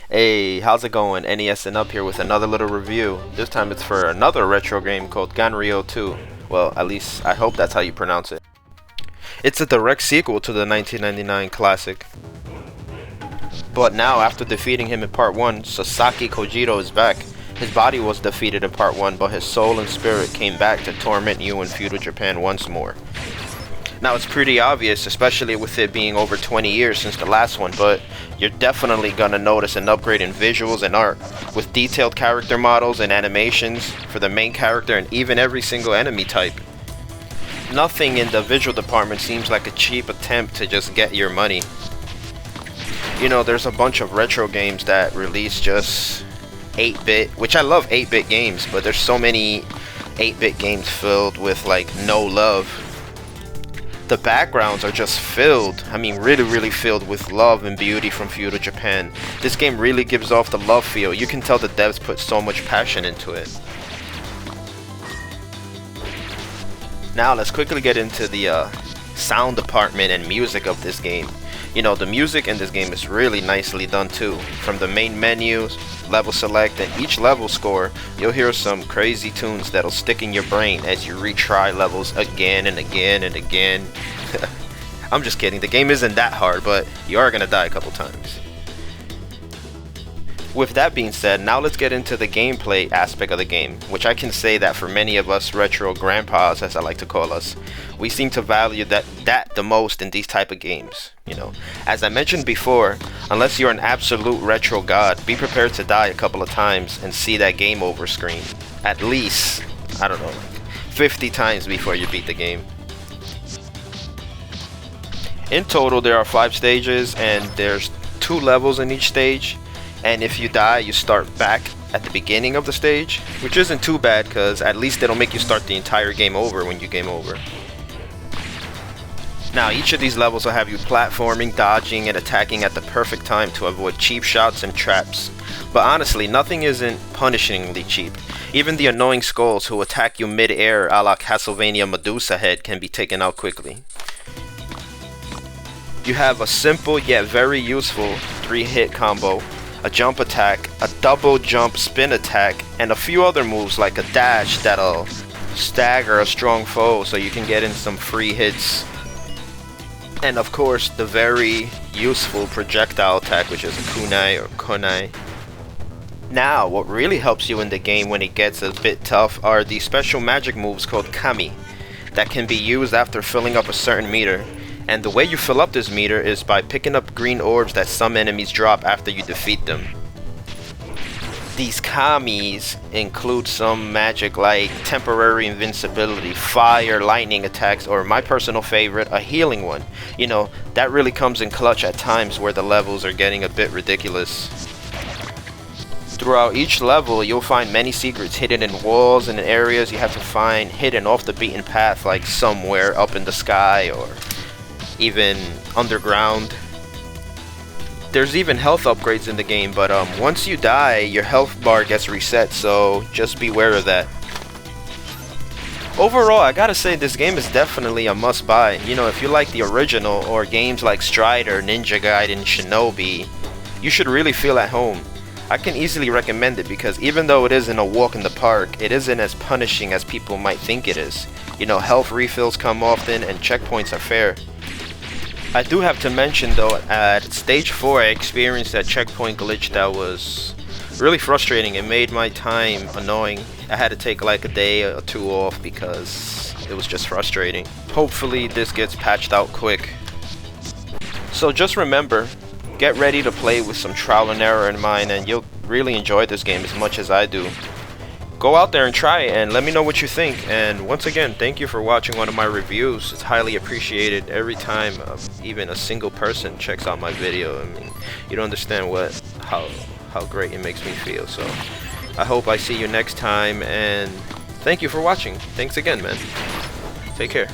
Hey, how's it going? NES&Up here with another little review. This time it's for another retro game called Ganryu 2. Well, at least I hope that's how you pronounce it. It's a direct sequel to the 1999 classic. But now, after defeating him in part 1, Sasaki Kojiro is back. His body was defeated in part 1, but his soul and spirit came back to torment you in feudal Japan once more. Now, it's pretty obvious, especially with it being over 20 years since the last one, but you're definitely gonna notice an upgrade in visuals and art, with detailed character models and animations for the main character and even every single enemy type. Nothing in the visual department seems like a cheap attempt to just get your money. You know, there's a bunch of retro games that release just 8-bit, which I love 8-bit games, but there's so many 8-bit games filled with like no love. The backgrounds are just filled, really filled with love and beauty from feudal Japan. This game really gives off the love feel. You can tell the devs put so much passion into it. Now let's quickly get into the sound department and music of this game. You know, the music in this game is really nicely done too. From the main menus, level select, and each level score, you'll hear some crazy tunes that'll stick in your brain as you retry levels again and again and again. I'm just kidding, the game isn't that hard, but you are gonna die a couple times. With that being said, now let's get into the gameplay aspect of the game, which I can say that for many of us retro grandpas, as I like to call us, we seem to value that the most in these type of games. You know, as I mentioned before, unless you're an absolute retro god, be prepared to die a couple of times and see that game over screen. At least, I don't know, like 50 times before you beat the game. In total, there are 5 stages and there's 2 levels in each stage. And if you die, you start back at the beginning of the stage, which isn't too bad because at least it'll make you start the entire game over when you game over. Now, each of these levels will have you platforming, dodging, and attacking at the perfect time to avoid cheap shots and traps. But honestly, nothing isn't punishingly cheap. Even the annoying skulls who attack you mid-air a la Castlevania Medusa Head can be taken out quickly. You have a simple yet very useful 3-hit combo, a jump attack, a double jump spin attack, and a few other moves like a dash that'll stagger a strong foe so you can get in some free hits. And of course, the very useful projectile attack, which is a kunai or konai. Now, what really helps you in the game when it gets a bit tough are the special magic moves called kami that can be used after filling up a certain meter. And the way you fill up this meter is by picking up green orbs that some enemies drop after you defeat them. These kamis include some magic like temporary invincibility, fire, lightning attacks, or my personal favorite, a healing one. You know, that really comes in clutch at times where the levels are getting a bit ridiculous. Throughout each level, you'll find many secrets hidden in walls and in areas you have to find hidden off the beaten path, like somewhere up in the sky or even underground. There's even health upgrades in the game, but once you die, your health bar gets reset, so just beware of that. Overall, I gotta say this game is definitely a must-buy. You know, if you like the original or games like Strider, Ninja Gaiden, Shinobi, you should really feel at home. I can easily recommend it because even though it isn't a walk in the park, it isn't as punishing as people might think it is. You know, health refills come often and checkpoints are fair. I do have to mention though, at stage 4 I experienced a checkpoint glitch that was really frustrating. It made my time annoying. I had to take like a day or 2 off because it was just frustrating. Hopefully this gets patched out quick. So just remember, get ready to play with some trial and error in mind and you'll really enjoy this game as much as I do. Go out there and try it and let me know what you think. And once again, thank you for watching one of my reviews. It's highly appreciated every time even a single person checks out my video. I mean, you don't understand how great it makes me feel. So I hope I see you next time and thank you for watching. Thanks again, man. Take care.